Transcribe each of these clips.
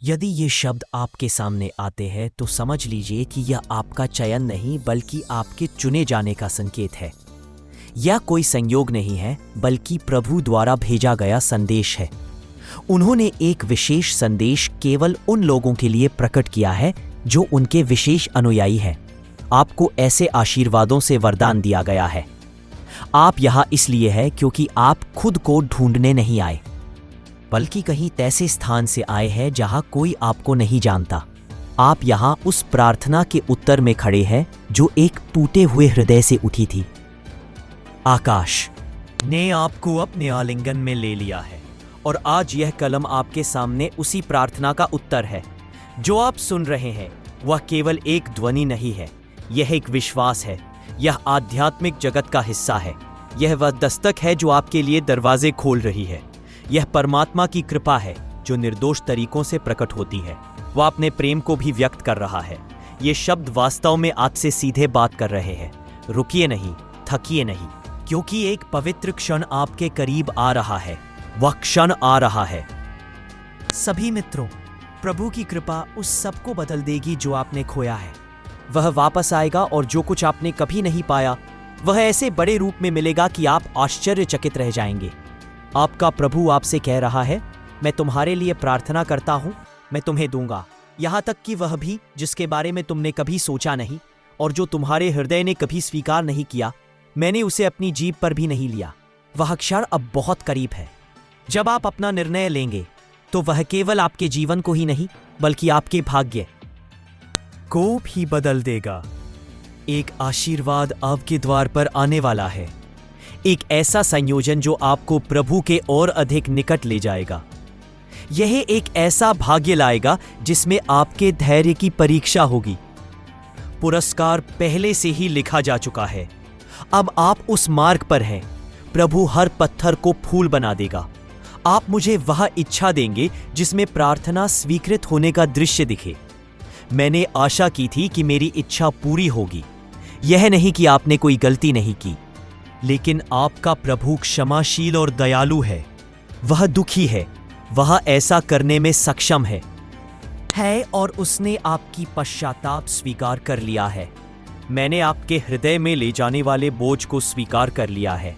यदि ये शब्द आपके सामने आते हैं तो समझ लीजिए कि यह आपका चयन नहीं बल्कि आपके चुने जाने का संकेत है। यह कोई संयोग नहीं है बल्कि प्रभु द्वारा भेजा गया संदेश है। उन्होंने एक विशेष संदेश केवल उन लोगों के लिए प्रकट किया है जो उनके विशेष अनुयायी हैं। आपको ऐसे आशीर्वादों से वरदान दिया गया है। आप यहाँ इसलिए हैं क्योंकि आप खुद को ढूंढने नहीं आए, बल्कि कहीं ऐसे स्थान से आए हैं जहां कोई आपको नहीं जानता। आप यहां उस प्रार्थना के उत्तर में खड़े हैं जो एक टूटे हुए हृदय से उठी थी। आकाश ने आपको अपने आलिंगन में ले लिया है और आज यह कलम आपके सामने उसी प्रार्थना का उत्तर है। जो आप सुन रहे हैं वह केवल एक ध्वनि नहीं है, यह एक विश्वास है। यह आध्यात्मिक जगत का हिस्सा है। यह वह दस्तक है जो आपके लिए दरवाजे खोल रही है। यह परमात्मा की कृपा है जो निर्दोष तरीकों से प्रकट होती है। वह अपने प्रेम को भी व्यक्त कर रहा है। ये शब्द वास्तव में आपसे सीधे बात कर रहे हैं। रुकिए नहीं, थकिए नहीं, क्योंकि एक पवित्र क्षण आपके करीब आ रहा है। वह क्षण आ रहा है। सभी मित्रों, प्रभु की कृपा उस सब को बदल देगी जो आपने खोया है। वह वापस आएगा और जो कुछ आपने कभी नहीं पाया वह ऐसे बड़े रूप में मिलेगा कि आप आश्चर्यचकित रह जाएंगे। आपका प्रभु आपसे कह रहा है, मैं तुम्हारे लिए प्रार्थना करता हूं, मैं तुम्हें दूंगा, यहां तक कि वह भी जिसके बारे में तुमने कभी सोचा नहीं और जो तुम्हारे हृदय ने कभी स्वीकार नहीं किया। मैंने उसे अपनी जीभ पर भी नहीं लिया। वह क्षण अब बहुत करीब है। जब आप अपना निर्णय लेंगे तो वह केवल आपके जीवन को ही नहीं बल्कि आपके भाग्य को भी बदल देगा। एक आशीर्वाद आपके द्वार पर आने वाला है, एक ऐसा संयोजन जो आपको प्रभु के और अधिक निकट ले जाएगा। यह एक ऐसा भाग्य लाएगा जिसमें आपके धैर्य की परीक्षा होगी। पुरस्कार पहले से ही लिखा जा चुका है। अब आप उस मार्ग पर हैं। प्रभु हर पत्थर को फूल बना देगा। आप मुझे वह इच्छा देंगे जिसमें प्रार्थना स्वीकृत होने का दृश्य दिखे। मैंने आशा की थी कि मेरी इच्छा पूरी होगी। यह नहीं कि आपने कोई गलती नहीं की, लेकिन आपका प्रभु क्षमाशील और दयालु है। वह दुखी है, वह ऐसा करने में सक्षम है और उसने आपकी पश्चाताप स्वीकार कर लिया है। मैंने आपके हृदय में ले जाने वाले बोझ को स्वीकार कर लिया है।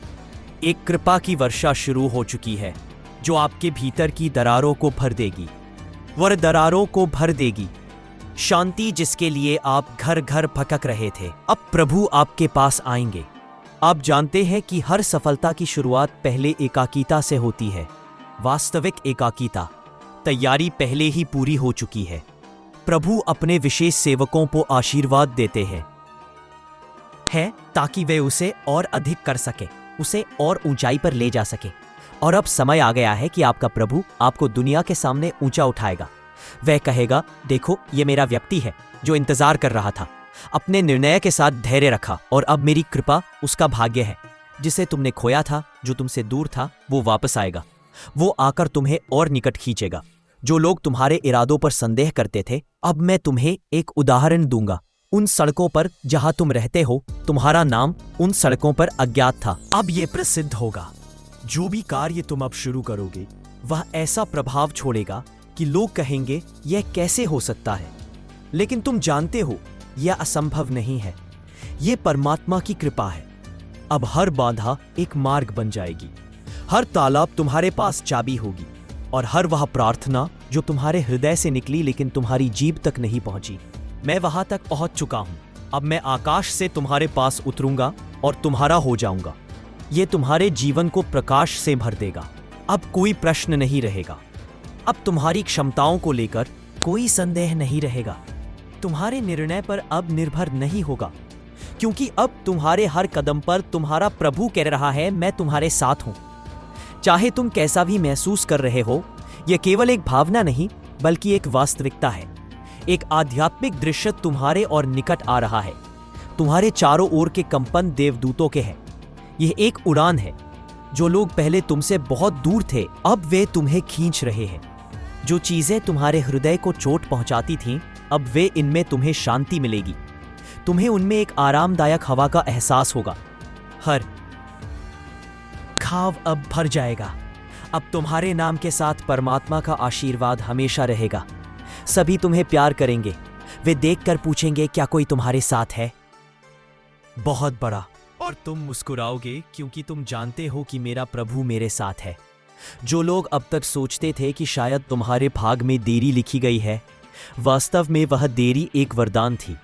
एक कृपा की वर्षा शुरू हो चुकी है जो आपके भीतर की दरारों को भर देगी। वह दरारों को भर देगी। शांति जिसके लिए आप घर घर भटक रहे थे, अब प्रभु आपके पास आएंगे। आप जानते हैं कि हर सफलता की शुरुआत पहले एकाकीता से होती है। वास्तविक एकाकीता। तैयारी पहले ही पूरी हो चुकी है। प्रभु अपने विशेष सेवकों को आशीर्वाद देते हैं ताकि वे उसे और अधिक कर सके, उसे और ऊंचाई पर ले जा सके। और अब समय आ गया है कि आपका प्रभु आपको दुनिया के सामने ऊंचा उठाएगा। वह कहेगा, देखो ये मेरा व्यक्ति है जो इंतजार कर रहा था, अपने निर्णय के साथ धैर्य रखा और अब मेरी कृपा उसका भाग्य है। जिसे तुमने खोया था, जो तुमसे दूर था, वो वापस आएगा। वो आकर तुम्हें और निकट खींचेगा। जो लोग तुम्हारे इरादों पर संदेह करते थे, अब मैं तुम्हें एक उदाहरण दूंगा। उन सड़कों पर जहां तुम रहते हो, तुम्हारा नाम उन सड़कों पर अज्ञात था, अब ये प्रसिद्ध होगा। जो भी कार्य तुम अब शुरू करोगे वह ऐसा प्रभाव छोड़ेगा कि लोग कहेंगे, यह कैसे हो सकता है। लेकिन तुम जानते हो यह असंभव नहीं है। यह परमात्मा की कृपा है। अब हर बाधा एक मार्ग बन जाएगी। हर तालाब तुम्हारे पास चाबी होगी और हर वह प्रार्थना जो तुम्हारे हृदय से निकली लेकिन तुम्हारी जीभ तक नहीं पहुंची, मैं वहां तक पहुंच चुका हूं। अब मैं आकाश से तुम्हारे पास उतरूंगा और तुम्हारा हो जाऊंगा। यह तुम्हारे जीवन को प्रकाश से भर देगा। अब कोई प्रश्न नहीं रहेगा। अब तुम्हारी क्षमताओं को लेकर कोई संदेह नहीं रहेगा। तुम्हारे निर्णय पर अब निर्भर नहीं होगा, क्योंकि अब तुम्हारे हर कदम पर तुम्हारा प्रभु कह रहा है, मैं तुम्हारे साथ हूं। चाहे तुम कैसा भी महसूस कर रहे हो, यह केवल एक भावना नहीं बल्कि एक वास्तविकता है। एक आध्यात्मिक दृश्य तुम्हारे और निकट आ रहा है। तुम्हारे चारों ओर के कंपन देवदूतों के हैं। यह एक उड़ान है। जो लोग पहले तुमसे बहुत दूर थे, अब वे तुम्हें खींच रहे हैं। जो चीजें तुम्हारे हृदय को चोट पहुंचाती थीं, अब वे इनमें तुम्हें शांति मिलेगी। तुम्हें उनमें एक आरामदायक हवा का एहसास होगा। हर खाव अब भर जाएगा। अब तुम्हारे नाम के साथ परमात्मा का आशीर्वाद हमेशा रहेगा। सभी तुम्हें प्यार करेंगे। वे देखकर पूछेंगे क्या कोई तुम्हारे साथ है? बहुत बड़ा। और तुम मुस्कुराओगे क्योंकि तुम जानते हो कि मेरा प्रभु मेरे साथ है। जो लोग अब तक सोचते थे कि शायद तुम्हारे भाग में देरी लिखी गई है, वास्तव में वह देरी एक वरदान थी।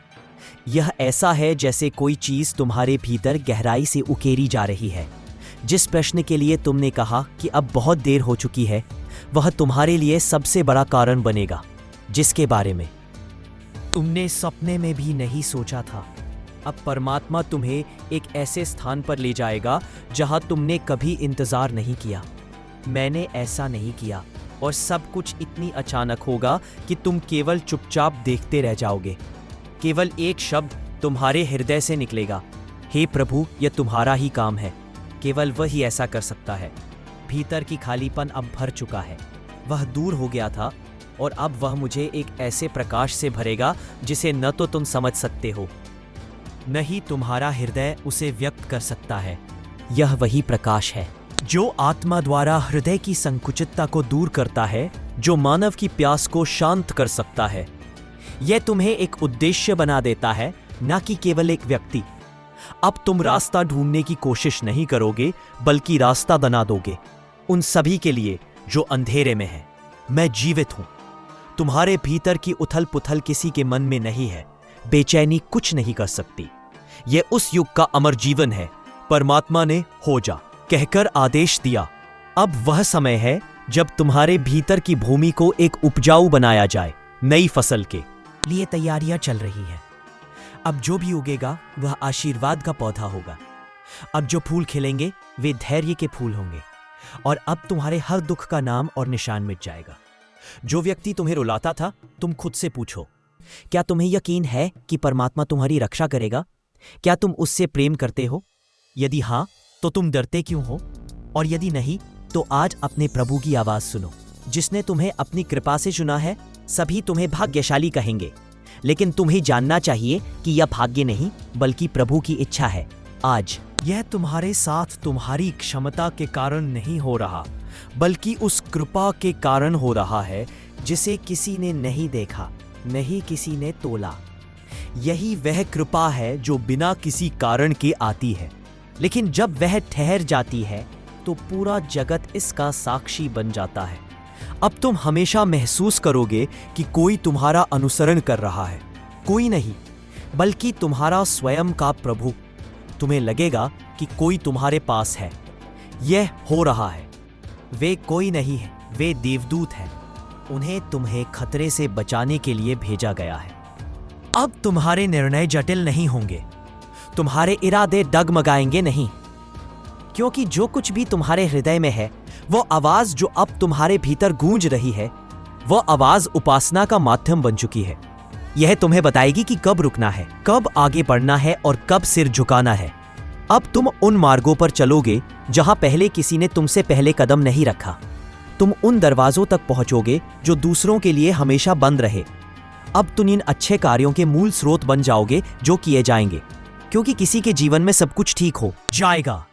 यह ऐसा है जैसे कोई चीज तुम्हारे भीतर गहराई से उकेरी जा रही है। जिस प्रश्न के लिए तुमने कहा कि अब बहुत देर हो चुकी है, वह तुम्हारे लिए सबसे बड़ा कारण बनेगा, जिसके बारे में तुमने सपने में भी नहीं सोचा था। अब परमात्मा तुम्हें एक ऐसे स्थान पर ले जाएगा जहां तुमने कभी इंतजार नहीं किया। मैंने ऐसा नहीं किया और सब कुछ इतनी अचानक होगा कि तुम केवल चुपचाप देखते रह जाओगे। केवल एक शब्द तुम्हारे हृदय से निकलेगा, हे प्रभु, यह तुम्हारा ही काम है। केवल वही ऐसा कर सकता है। भीतर की खालीपन अब भर चुका है। वह दूर हो गया था और अब वह मुझे एक ऐसे प्रकाश से भरेगा जिसे न तो तुम समझ सकते हो, न ही तुम्हारा हृदय उसे व्यक्त कर सकता है। यह वही प्रकाश है जो आत्मा द्वारा हृदय की संकुचितता को दूर करता है, जो मानव की प्यास को शांत कर सकता है। यह तुम्हें एक उद्देश्य बना देता है, न कि केवल एक व्यक्ति। अब तुम रास्ता ढूंढने की कोशिश नहीं करोगे, बल्कि रास्ता बना दोगे उन सभी के लिए जो अंधेरे में है। मैं जीवित हूं। तुम्हारे भीतर की उथल पुथल किसी के मन में नहीं है। बेचैनी कुछ नहीं कर सकती। यह उस युग का अमर जीवन है। परमात्मा ने हो जा कहकर आदेश दिया। अब वह समय है जब तुम्हारे भीतर की भूमि को एक उपजाऊ बनाया जाए। नई फसल के लिए तैयारियां चल रही हैं। अब जो भी उगेगा वह आशीर्वाद का पौधा होगा। अब जो फूल खिलेंगे वे धैर्य के फूल होंगे। और अब तुम्हारे हर दुख का नाम और निशान मिट जाएगा। जो व्यक्ति तुम्हें रुलाता था, तुम खुद से पूछो, क्या तुम्हें यकीन है कि परमात्मा तुम्हारी रक्षा करेगा? क्या तुम उससे प्रेम करते हो? यदि हां, तो तुम डरते क्यों हो? और यदि नहीं, तो आज अपने प्रभु की आवाज सुनो, जिसने तुम्हें अपनी कृपा से चुना है। सभी तुम्हें भाग्यशाली कहेंगे, लेकिन तुम्हें जानना चाहिए कि यह भाग्य नहीं, बल्कि प्रभु की इच्छा है। आज यह तुम्हारे साथ तुम्हारी क्षमता के कारण नहीं हो रहा, बल्कि उस कृपा के कारण हो रहा है जिसे किसी ने नहीं देखा, नहीं किसी ने तोला। यही वह कृपा है जो बिना किसी कारण के आती है, लेकिन जब वह ठहर जाती है तो पूरा जगत इसका साक्षी बन जाता है। अब तुम हमेशा महसूस करोगे कि कोई तुम्हारा अनुसरण कर रहा है। कोई नहीं, बल्कि तुम्हारा स्वयं का प्रभु। तुम्हें लगेगा कि कोई तुम्हारे पास है। यह हो रहा है। वे कोई नहीं है, वे देवदूत हैं। उन्हें तुम्हें खतरे से बचाने के लिए भेजा गया है। अब तुम्हारे निर्णय जटिल नहीं होंगे। तुम्हारे इरादे डगमगाएंगे नहीं, क्योंकि जो कुछ भी तुम्हारे हृदय में है, वो आवाज जो अब तुम्हारे भीतर गूंज रही है, वो आवाज उपासना का माध्यम बन चुकी है। यह तुम्हें बताएगी कि कब रुकना है, कब आगे बढ़ना है और कब सिर झुकाना है। अब तुम उन मार्गों पर चलोगे जहां पहले किसी ने तुमसे पहले कदम नहीं रखा। तुम उन दरवाजों तक पहुंचोगे जो दूसरों के लिए हमेशा बंद रहे। अब तुम इन अच्छे कार्यों के मूल स्रोत बन जाओगे जो किए जाएंगे, क्योंकि किसी के जीवन में सब कुछ ठीक हो जाएगा।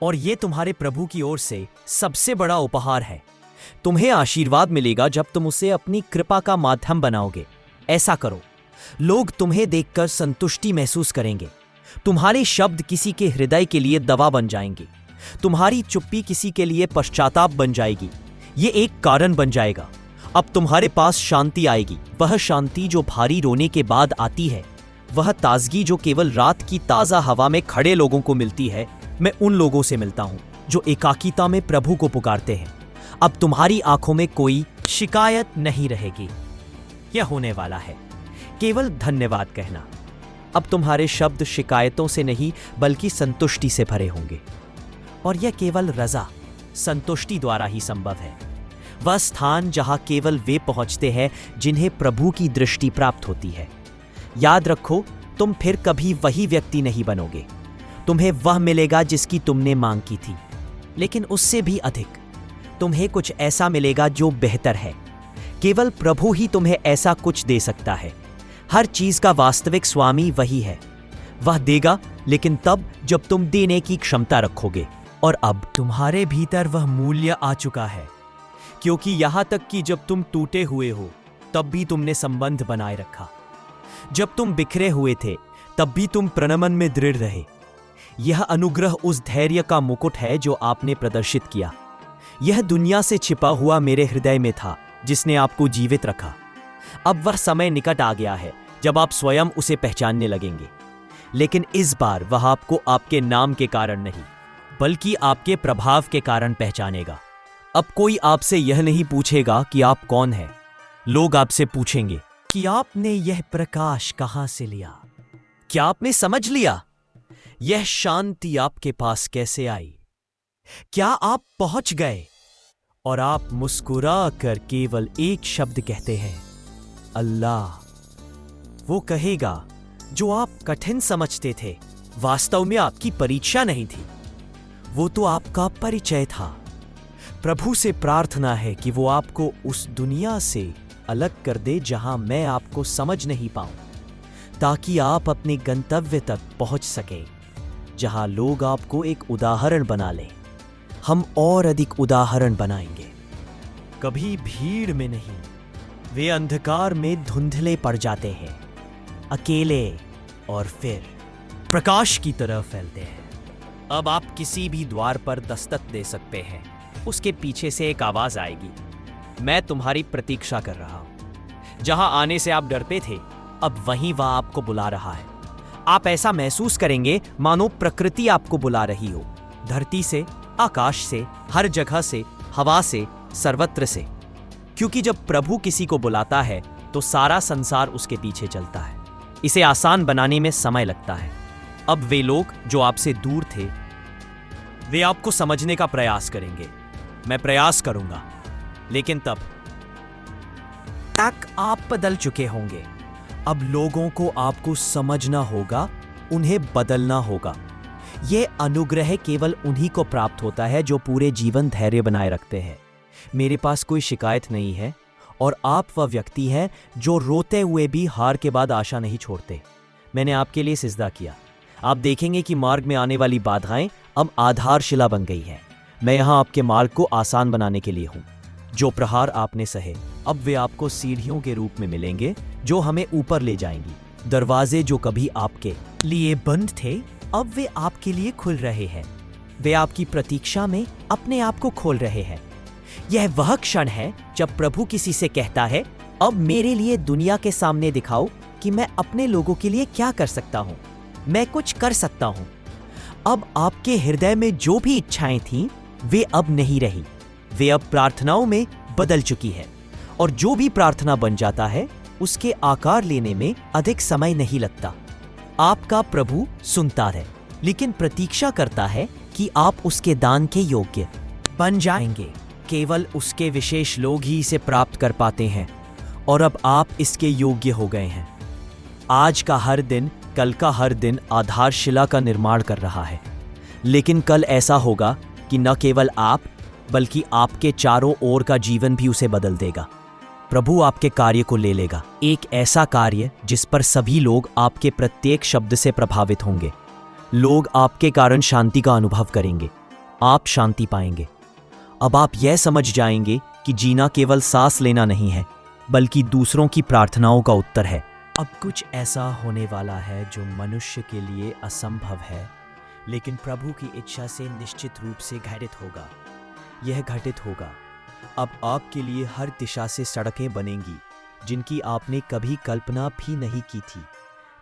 और ये तुम्हारे प्रभु की ओर से सबसे बड़ा उपहार है। तुम्हें आशीर्वाद मिलेगा जब तुम उसे अपनी कृपा का माध्यम बनाओगे। ऐसा करो, लोग तुम्हें देखकर संतुष्टि महसूस करेंगे। तुम्हारे शब्द किसी के हृदय के लिए दवा बन जाएंगे। तुम्हारी चुप्पी किसी के लिए पश्चाताप बन जाएगी। ये एक कारण बन जाएगा। अब तुम्हारे पास शांति आएगी, वह शांति जो भारी रोने के बाद आती है, वह ताजगी जो केवल रात की ताजा हवा में खड़े लोगों को मिलती है। मैं उन लोगों से मिलता हूं जो एकाकीता में प्रभु को पुकारते हैं। अब तुम्हारी आंखों में कोई शिकायत नहीं रहेगी। यह होने वाला है केवल धन्यवाद कहना। अब तुम्हारे शब्द शिकायतों से नहीं, बल्कि संतुष्टि से भरे होंगे। और यह केवल रजा, संतुष्टि द्वारा ही संभव है। वह स्थान जहां केवल वे पहुंचते हैं जिन्हें प्रभु की दृष्टि प्राप्त होती है। याद रखो, तुम फिर कभी वही व्यक्ति नहीं बनोगे। तुम्हें वह मिलेगा जिसकी तुमने मांग की थी, लेकिन उससे भी अधिक। तुम्हें कुछ ऐसा मिलेगा जो बेहतर है। केवल प्रभु ही तुम्हें ऐसा कुछ दे सकता है। हर चीज का वास्तविक स्वामी वही है। वह देगा, लेकिन तब जब तुम देने की क्षमता रखोगे। और अब तुम्हारे भीतर वह मूल्य आ चुका है, क्योंकि यहां तक कि जब तुम टूटे हुए हो, तब भी तुमने संबंध बनाए रखा। जब तुम बिखरे हुए थे तब भी तुम प्रणमन में दृढ़ रहे। यह अनुग्रह उस धैर्य का मुकुट है जो आपने प्रदर्शित किया। यह दुनिया से छिपा हुआ मेरे हृदय में था, जिसने आपको जीवित रखा। अब वह समय निकट आ गया है जब आप स्वयं उसे पहचानने लगेंगे, लेकिन इस बार वह आपको आपके नाम के कारण नहीं, बल्कि आपके प्रभाव के कारण पहचानेगा। अब कोई आपसे यह नहीं पूछेगा कि आप कौन हैं। लोग आपसे पूछेंगे कि आपने यह प्रकाश कहां से लिया? क्या आपने समझ लिया? यह शांति आपके पास कैसे आई? क्या आप पहुंच गए? और आप मुस्कुरा कर केवल एक शब्द कहते हैं, अल्लाह। वो कहेगा जो आप कठिन समझते थे वास्तव में आपकी परीक्षा नहीं थी, वो तो आपका परिचय था। प्रभु से प्रार्थना है कि वो आपको उस दुनिया से अलग कर दे जहां मैं आपको समझ नहीं पाऊं, ताकि आप अपने गंतव्य तक पहुंच सकें, जहां लोग आपको एक उदाहरण बना लें। हम और अधिक उदाहरण बनाएंगे। कभी भीड़ में नहीं, वे अंधकार में धुंधले पड़ जाते हैं, अकेले, और फिर प्रकाश की तरह फैलते हैं। अब आप किसी भी द्वार पर दस्तक दे सकते हैं। उसके पीछे से एक आवाज आएगी, मैं तुम्हारी प्रतीक्षा कर रहा हूं। जहां आने से आप डरते थे, अब वहीं वह आपको बुला रहा है। आप ऐसा महसूस करेंगे मानो प्रकृति आपको बुला रही हो, धरती से, आकाश से, हर जगह से, हवा से, सर्वत्र से। क्योंकि जब प्रभु किसी को बुलाता है तो सारा संसार उसके पीछे चलता है। इसे आसान बनाने में समय लगता है। अब वे लोग जो आपसे दूर थे, वे आपको समझने का प्रयास करेंगे। मैं प्रयास करूंगा, लेकिन तब तक आप बदल चुके होंगे। अब लोगों को आपको समझना होगा, उन्हें बदलना होगा। यह अनुग्रह केवल उन्हीं को प्राप्त होता है जो पूरे जीवन धैर्य बनाए रखते हैं। मेरे पास कोई शिकायत नहीं है, और आप वह व्यक्ति हैं जो रोते हुए भी हार के बाद आशा नहीं छोड़ते। मैंने आपके लिए सिजदा किया। आप देखेंगे कि मार्ग में आने वाली बाधाएं अब आधारशिला बन गई हैं। मैं यहाँ आपके मार्ग को आसान बनाने के लिए हूँ। जो प्रहार आपने सहे, अब वे आपको सीढ़ियों के रूप में मिलेंगे जो हमें ऊपर ले जाएंगी। दरवाजे जो कभी आपके लिए बंद थे, अब वे आपके लिए खुल रहे हैं। वे आपकी प्रतीक्षा में अपने आप को खोल रहे हैं। यह वह क्षण है जब प्रभु किसी से कहता है, अब मेरे लिए दुनिया के सामने दिखाओ कि मैं अपने लोगों के लिए क्या कर सकता हूँ। मैं कुछ कर सकता हूँ। अब आपके हृदय में जो भी इच्छाएं थीं, वे अब नहीं रही। वे अब प्रार्थनाओं में बदल चुकी है, और जो भी प्रार्थना बन जाता है उसके आकार लेने में अधिक समय नहीं लगता। आपका प्रभु सुनता है, लेकिन प्रतीक्षा करता है कि आप उसके दान के योग्य बन जाएंगे। केवल उसके विशेष लोग ही इसे प्राप्त कर पाते हैं, और अब आप इसके योग्य हो गए हैं। आज का हर दिन कल का हर दिन आधारशिला का निर्माण कर रहा है, लेकिन कल ऐसा होगा कि न केवल आप बल्कि आपके चारों ओर का जीवन भी उसे बदल देगा। प्रभु आपके कार्य को ले लेगा, एक ऐसा कार्य जिस पर सभी लोग आपके प्रत्येक शब्द से प्रभावित होंगे। लोग आपके कारण शांति का अनुभव करेंगे, आप शांति पाएंगे। अब आप यह समझ जाएंगे कि जीना केवल सांस लेना नहीं है, बल्कि दूसरों की प्रार्थनाओं का उत्तर है। अब कुछ ऐसा होने वाला है जो मनुष्य के लिए असंभव है, लेकिन प्रभु की इच्छा से निश्चित रूप से घटित होगा। यह घटित होगा। अब आपके लिए हर दिशा से सड़कें बनेंगी जिनकी आपने कभी कल्पना भी नहीं की थी।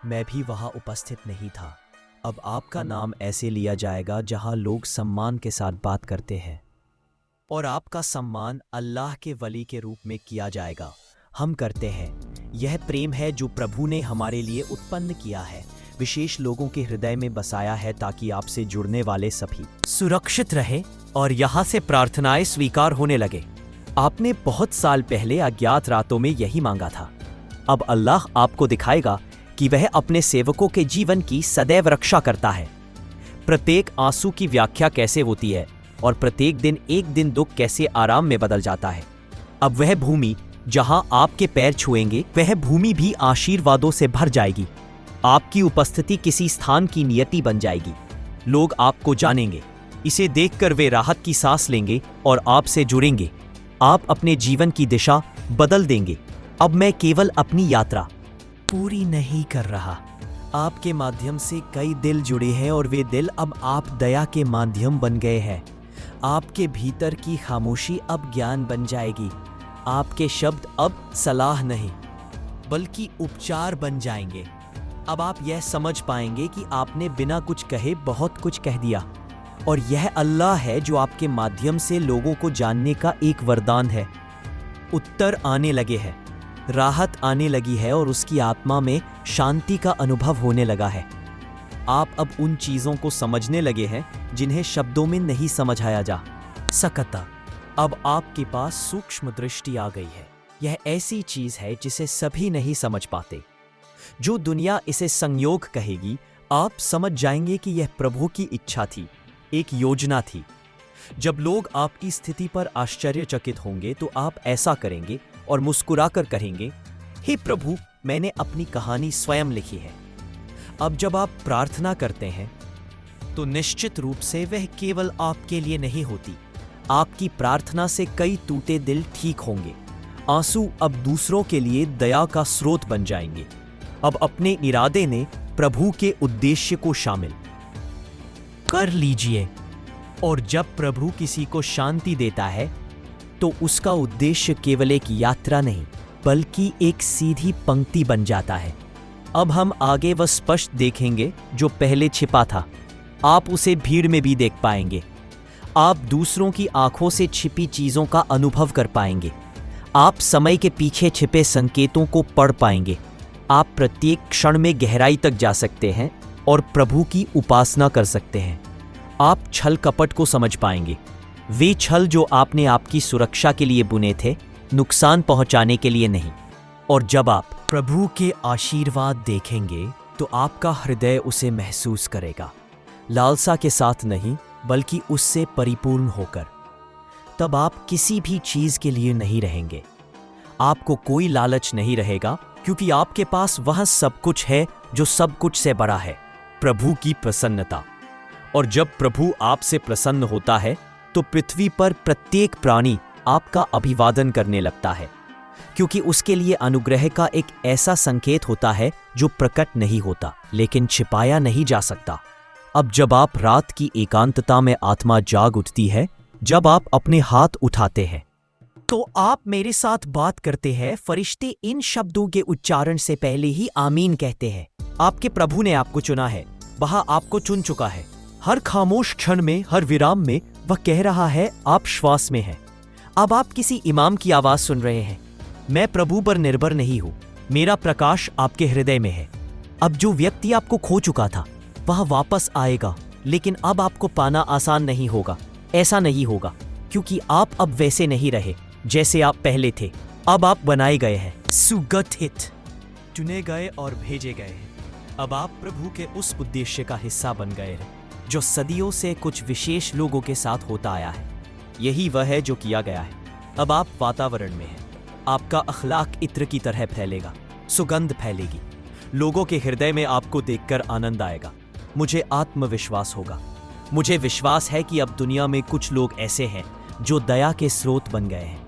मैं भी वहां उपस्थित नहीं था। अब आपका नाम ऐसे लिया जाएगा जहां लोग सम्मान के साथ बात करते हैं, और आपका सम्मान अल्लाह के वली के रूप में किया जाएगा। हम करते हैं। यह प्रेम है जो प्रभु ने हमारे लिए उत्पन्न किया है, विशेष लोगों के हृदय में बसाया है, ताकि आपसे जुड़ने वाले सभी सुरक्षित रहे और यहाँ से प्रार्थनाएं स्वीकार होने लगे। आपने बहुत साल पहले अज्ञात रातों में यही मांगा था। अब अल्लाह आपको दिखाएगा कि वह अपने सेवकों के जीवन की सदैव रक्षा करता है। प्रत्येक आंसू की व्याख्या कैसे होती है, और प्रत्येक दिन एक दिन दुख कैसे आराम में बदल जाता है। अब वह भूमि जहां आपके पैर छुएंगे, वह भूमि भी आशीर्वादों से भर जाएगी। आपकी उपस्थिति किसी स्थान की नियति बन जाएगी। लोग आपको जानेंगे। इसे देखकर वे राहत की सांस लेंगे और आपसे जुड़ेंगे। आप अपने जीवन की दिशा बदल देंगे। अब मैं केवल अपनी यात्रा पूरी नहीं कर रहा। आपके माध्यम से कई दिल जुड़े हैं और वे दिल अब आप दया के माध्यम बन गए हैं। आपके भीतर की खामोशी अब ज्ञान बन जाएगी। आपके शब्द अब सलाह नहीं बल्कि उपचार बन जाएंगे। अब आप यह समझ पाएंगे कि आपने बिना कुछ कहे बहुत कुछ कह दिया और यह अल्लाह है जो आपके माध्यम से लोगों को जानने का एक वरदान है। उत्तर आने लगे हैं, राहत आने लगी है और उसकी आत्मा में शांति का अनुभव होने लगा है। आप अब उन चीज़ों को समझने लगे हैं जिन्हें शब्दों में नहीं समझाया जा सकता। अब आपके पास सूक्ष्म दृष्टि आ गई है। यह ऐसी चीज़ है जिसे सभी नहीं समझ पाते। जो दुनिया इसे संयोग कहेगी, आप समझ जाएंगे कि यह प्रभु की इच्छा थी, एक योजना थी। जब लोग आपकी स्थिति पर आश्चर्यचकित होंगे तो आप ऐसा करेंगे और मुस्कुराकर कहेंगे, हे प्रभु, मैंने अपनी कहानी स्वयं लिखी है। अब जब आप प्रार्थना करते हैं तो निश्चित रूप से वह केवल आपके लिए नहीं होती। आपकी प्रार्थना से कई टूटे दिल ठीक होंगे। आंसू अब दूसरों के लिए दया का स्रोत बन जाएंगे। अब अपने इरादे ने प्रभु के उद्देश्य को शामिल कर लीजिए। और जब प्रभु किसी को शांति देता है तो उसका उद्देश्य केवल एक यात्रा नहीं बल्कि एक सीधी पंक्ति बन जाता है। अब हम आगे वह स्पष्ट देखेंगे जो पहले छिपा था। आप उसे भीड़ में भी देख पाएंगे। आप दूसरों की आंखों से छिपी चीज़ों का अनुभव कर पाएंगे। आप समय के पीछे छिपे संकेतों को पढ़ पाएंगे। आप प्रत्येक क्षण में गहराई तक जा सकते हैं और प्रभु की उपासना कर सकते हैं। आप छल कपट को समझ पाएंगे, वे छल जो आपने आपकी सुरक्षा के लिए बुने थे, नुकसान पहुंचाने के लिए नहीं। और जब आप प्रभु के आशीर्वाद देखेंगे तो आपका हृदय उसे महसूस करेगा, लालसा के साथ नहीं बल्कि उससे परिपूर्ण होकर। तब आप किसी भी चीज के लिए नहीं रहेंगे। आपको कोई लालच नहीं रहेगा क्योंकि आपके पास वह सब कुछ है जो सब कुछ से बड़ा है, प्रभु की प्रसन्नता। और जब प्रभु आपसे प्रसन्न होता है तो पृथ्वी पर प्रत्येक प्राणी आपका अभिवादन करने लगता है, क्योंकि उसके लिए अनुग्रह का एक ऐसा संकेत होता है जो प्रकट नहीं होता लेकिन छिपाया नहीं जा सकता। अब जब आप रात की एकांतता में आत्मा जाग उठती है, जब आप अपने हाथ उठाते हैं तो आप मेरे साथ बात करते हैं। फरिश्ते इन शब्दों के उच्चारण से पहले ही आमीन कहते हैं। आपके प्रभु ने आपको चुना है, वह आपको चुन चुका है। हर खामोश क्षण में, हर विराम में वह कह रहा है, आप श्वास में हैं। अब आप किसी इमाम की आवाज सुन रहे हैं, मैं प्रभु पर निर्भर नहीं हूं, मेरा प्रकाश आपके हृदय में है। अब जो व्यक्ति आपको खो चुका था वह वापस आएगा, लेकिन अब आपको पाना आसान नहीं होगा। ऐसा नहीं होगा क्योंकि आप अब वैसे नहीं रहे जैसे आप पहले थे। अब आप बनाए गए हैं, सुगठित, चुने गए और भेजे गए हैं। अब आप प्रभु के उस उद्देश्य का हिस्सा बन गए हैं जो सदियों से कुछ विशेष लोगों के साथ होता आया है। यही वह है जो किया गया है। अब आप वातावरण में हैं। आपका अखलाक इत्र की तरह फैलेगा, सुगंध फैलेगी। लोगों के हृदय में आपको देखकर आनंद आएगा। मुझे आत्मविश्वास होगा। मुझे विश्वास है कि अब दुनिया में कुछ लोग ऐसे हैं जो दया के स्रोत बन गए हैं।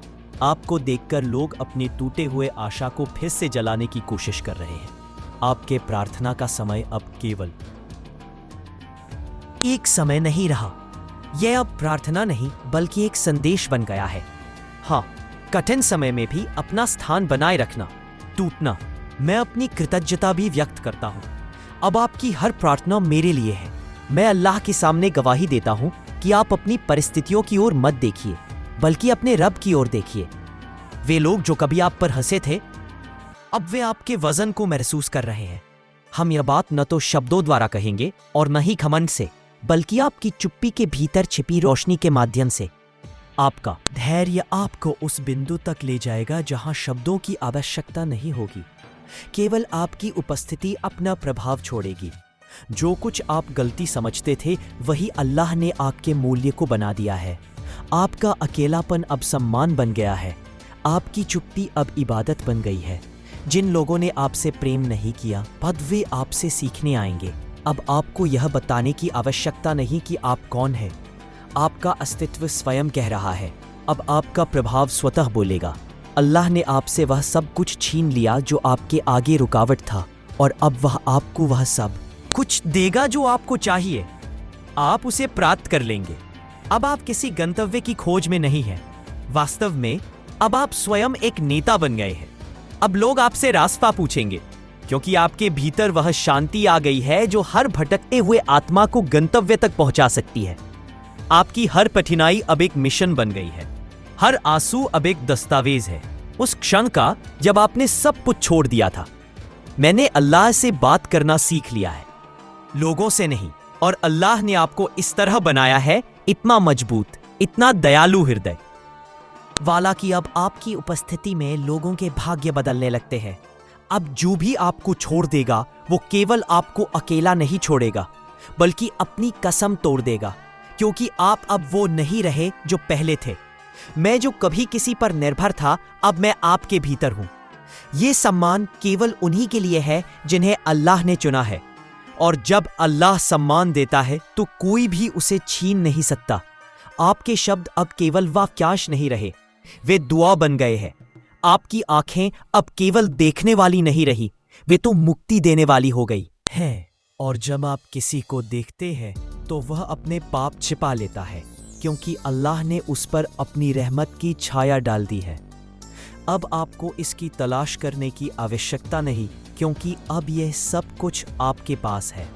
आपको देखकर लोग अपनी टूटे हुए आशा को फिर से जलाने की कोशिश कर रहे हैं। आपके प्रार्थना का समय अब केवल एक समय नहीं रहा। यह अब प्रार्थना नहीं बल्कि एक संदेश बन गया है। हाँ, कठिन समय में भी अपना स्थान बनाए रखना, टूटना। मैं अपनी कृतज्ञता भी व्यक्त करता हूँ। अब आपकी हर प्रार्थना मेरे लिए है। मैं अल्लाह के सामने गवाही देता हूँ कि आप अपनी परिस्थितियों की ओर मत देखिए बल्कि अपने रब की ओर देखिए। वे लोग जो कभी आप पर हंसे थे, अब वे आपके वजन को महसूस कर रहे हैं। हम यह बात न तो शब्दों द्वारा कहेंगे और न ही घमंड से, बल्कि आपकी चुप्पी के भीतर छिपी रोशनी के माध्यम से। आपका धैर्य आपको उस बिंदु तक ले जाएगा जहां शब्दों की आवश्यकता नहीं होगी। केवल आपकी उपस्थिति अपना प्रभाव छोड़ेगी। जो कुछ आप गलती समझते थे वही अल्लाह ने आपके मूल्य को बना दिया है। आपका अकेलापन अब सम्मान बन गया है। आपकी चुप्पी अब इबादत बन गई है। जिन लोगों ने आपसे प्रेम नहीं किया, अब वे आपसे सीखने आएंगे। अब आपको यह बताने की आवश्यकता नहीं कि आप कौन हैं। आपका अस्तित्व स्वयं कह रहा है। अब आपका प्रभाव स्वतः बोलेगा। अल्लाह ने आपसे वह सब कुछ छीन लिया जो आपके आगे रुकावट था, और अब वह आपको वह सब कुछ देगा जो आपको चाहिए। आप उसे प्राप्त कर लेंगे। अब आप किसी गंतव्य की खोज में नहीं हैं। वास्तव में अब आप स्वयं एक नेता बन गए हैं। अब लोग आपसे रास्ता पूछेंगे, क्योंकि आपके भीतर वह शांति आ गई है जो हर भटकते हुए आत्मा को गंतव्य तक पहुंचा सकती है। आपकी हर कठिनाई अब एक मिशन बन गई है। हर आंसू अब एक दस्तावेज है उस क्षण का जब आपने सब कुछ छोड़ दिया था। मैंने अल्लाह से बात करना सीख लिया है, लोगों से नहीं। और अल्लाह ने आपको इस तरह बनाया है, इतना मजबूत, इतना दयालु हृदय वाला, कि अब आपकी उपस्थिति में लोगों के भाग्य बदलने लगते हैं। अब जो भी आपको छोड़ देगा वो केवल आपको अकेला नहीं छोड़ेगा, बल्कि अपनी कसम तोड़ देगा, क्योंकि आप अब वो नहीं रहे जो पहले थे। मैं जो कभी किसी पर निर्भर था, अब मैं आपके भीतर हूं। ये सम्मान केवल उन्हीं के लिए है जिन्हें अल्लाह ने चुना है, और जब अल्लाह सम्मान देता है तो कोई भी उसे छीन नहीं सकता। आपके शब्द अब केवल वाक्यांश नहीं रहे, वे दुआ बन गए हैं। आपकी आंखें अब केवल देखने वाली नहीं रही, वे तो मुक्ति देने वाली हो गई है। और जब आप किसी को देखते हैं तो वह अपने पाप छिपा लेता है, क्योंकि अल्लाह ने उस पर अपनी रहमत की छाया डाल दी है। अब आपको इसकी तलाश करने की आवश्यकता नहीं, क्योंकि अब यह सब कुछ आपके पास है।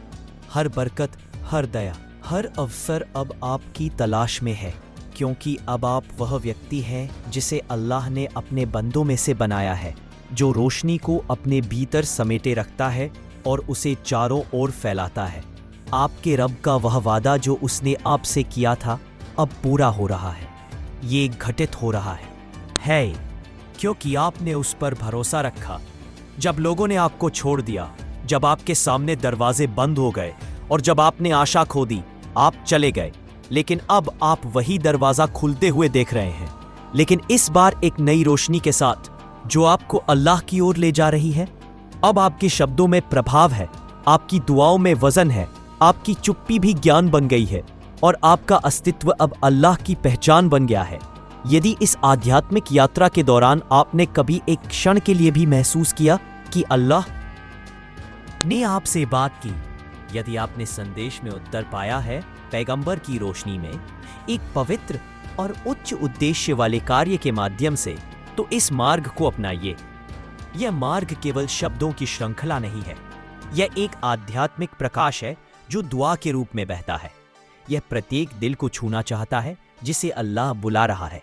हर बरकत, हर दया, हर अवसर अब आपकी तलाश में है, क्योंकि अब आप वह व्यक्ति हैं जिसे अल्लाह ने अपने बंदों में से बनाया है, जो रोशनी को अपने भीतर समेटे रखता है और उसे चारों ओर फैलाता है। आपके रब का वह वादा जो उसने आपसे किया था अब पूरा हो रहा है। ये घटित हो रहा है, क्योंकि आपने उस पर भरोसा रखा। जब लोगों ने आपको छोड़ दिया, जब आपके सामने दरवाजे बंद हो गए और जब आपने आशा खो दी, आप चले गए। लेकिन अब आप वही दरवाजा खुलते हुए देख रहे हैं, लेकिन इस बार एक नई रोशनी के साथ जो आपको अल्लाह की ओर ले जा रही है। अब आपके शब्दों में प्रभाव है, आपकी दुआओं में वजन है, आपकी चुप्पी भी ज्ञान बन गई है, और आपका अस्तित्व अब अल्लाह की पहचान बन गया है। यदि इस आध्यात्मिक यात्रा के दौरान आपने कभी एक क्षण के लिए भी महसूस किया कि अल्लाह ने आपसे बात की, यदि आपने संदेश में उत्तर पाया है पैगंबर की रोशनी में, एक पवित्र और उच्च उद्देश्य वाले कार्य के माध्यम से, तो इस मार्ग को अपनाइए। यह मार्ग केवल शब्दों की श्रृंखला नहीं है, यह एक आध्यात्मिक प्रकाश है जो दुआ के रूप में बहता है। यह प्रत्येक दिल को छूना चाहता है जिसे अल्लाह बुला रहा है।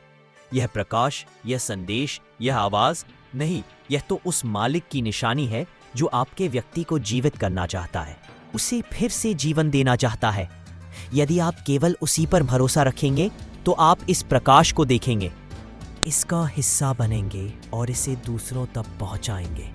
यह प्रकाश, यह संदेश, यह आवाज नहीं, यह तो उस मालिक की निशानी है जो आपके व्यक्ति को जीवित करना चाहता है, उसे फिर से जीवन देना चाहता है। यदि आप केवल उसी पर भरोसा रखेंगे तो आप इस प्रकाश को देखेंगे, इसका हिस्सा बनेंगे और इसे दूसरों तक पहुंचाएंगे।